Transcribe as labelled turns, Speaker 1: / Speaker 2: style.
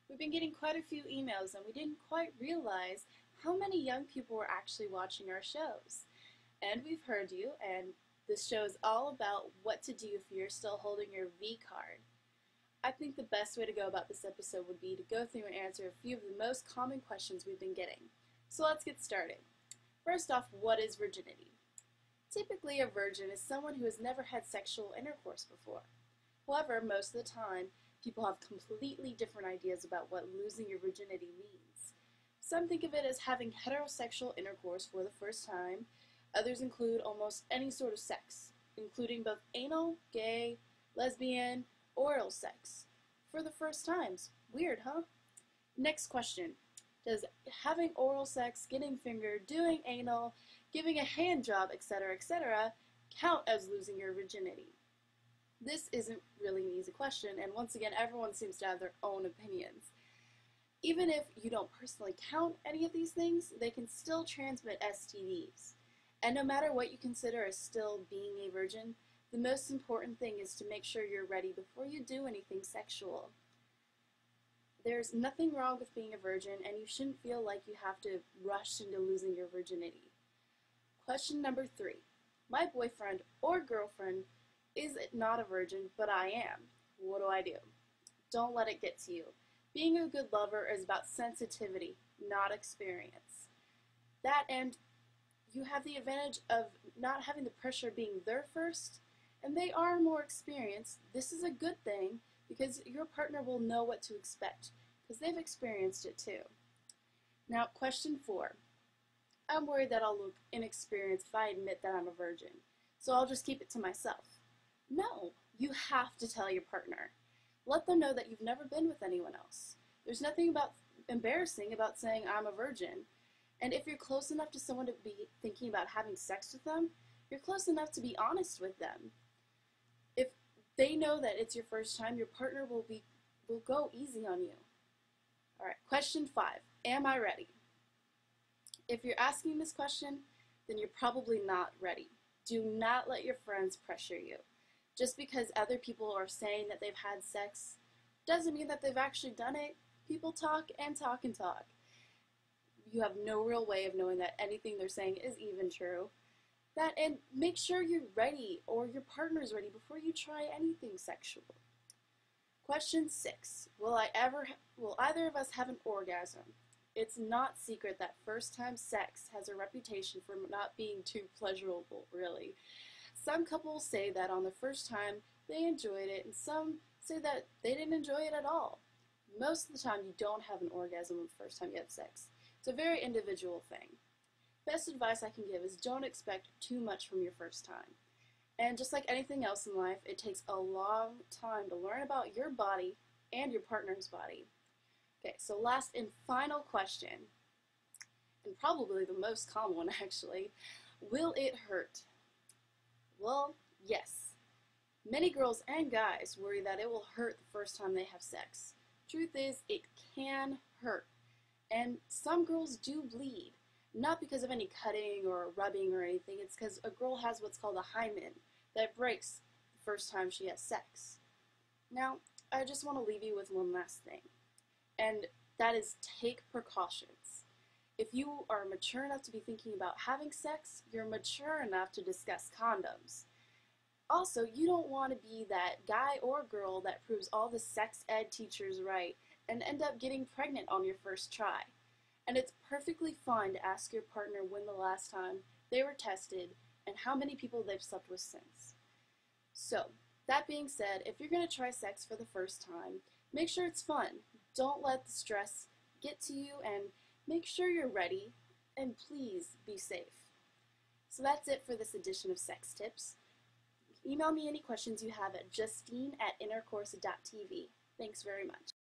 Speaker 1: We've been getting quite a few emails and we didn't quite realize how many young people were actually watching our shows. And we've heard you, and this show is all about what to do if you're still holding your V card. I think the best way to go about this episode would be to go through and answer a few of the most common questions we've been getting. So let's get started. First off, what is virginity? Typically, a virgin is someone who has never had sexual intercourse before. However, most of the time, people have completely different ideas about what losing your virginity means. Some think of it as having heterosexual intercourse for the first time. Others include almost any sort of sex, including both anal, gay, lesbian, oral sex, for the first times. Weird, huh? Next question. Does having oral sex, getting fingered, doing anal, giving a hand job, etc., count as losing your virginity? This isn't really an easy question, and once again, everyone seems to have their own opinions. Even if you don't personally count any of these things, they can still transmit STDs. And no matter what you consider as still being a virgin, the most important thing is to make sure you're ready before you do anything sexual. There's nothing wrong with being a virgin, and you shouldn't feel like you have to rush into losing your virginity. Question number 3. My boyfriend or girlfriend is not a virgin, but I am. What do? Don't let it get to you. Being a good lover is about sensitivity, not experience. And you have the advantage of not having the pressure of being there first, and they are more experienced. This is a good thing because your partner will know what to expect because they've experienced it too. Now, question 4. I'm worried that I'll look inexperienced if I admit that I'm a virgin, so I'll just keep it to myself. No, you have to tell your partner. Let them know that you've never been with anyone else. There's nothing embarrassing about saying I'm a virgin. And if you're close enough to someone to be thinking about having sex with them, you're close enough to be honest with them. If they know that it's your first time, your partner will go easy on you. Alright, question 5. Am I ready? If you're asking this question, then you're probably not ready. Do not let your friends pressure you. Just because other people are saying that they've had sex doesn't mean that they've actually done it. People talk and talk and talk. You have no real way of knowing that anything they're saying is even true. And make sure you're ready or your partner's ready before you try anything sexual. Question 6. Will either of us have an orgasm? It's not secret that first-time sex has a reputation for not being too pleasurable, really. Some couples say that on the first time they enjoyed it, and some say that they didn't enjoy it at all. Most of the time you don't have an orgasm the first time you have sex. It's a very individual thing. Best advice I can give is don't expect too much from your first time. And just like anything else in life, it takes a long time to learn about your body and your partner's body. Okay, so last and final question, and probably the most common one actually, will it hurt? Well, yes. Many girls and guys worry that it will hurt the first time they have sex. Truth is, it can hurt. And some girls do bleed. Not because of any cutting or rubbing or anything, it's because a girl has what's called a hymen that breaks the first time she has sex. Now, I just want to leave you with one last thing, and that is take precautions. If you are mature enough to be thinking about having sex, you're mature enough to discuss condoms. Also, you don't want to be that guy or girl that proves all the sex ed teachers right and end up getting pregnant on your first try. And it's perfectly fine to ask your partner when the last time they were tested and how many people they've slept with since. So, that being said, if you're going to try sex for the first time, make sure it's fun. Don't let the stress get to you, and make sure you're ready, and please be safe. So that's it for this edition of Sex Tips. Email me any questions you have at justine@intercourse.tv. Thanks very much.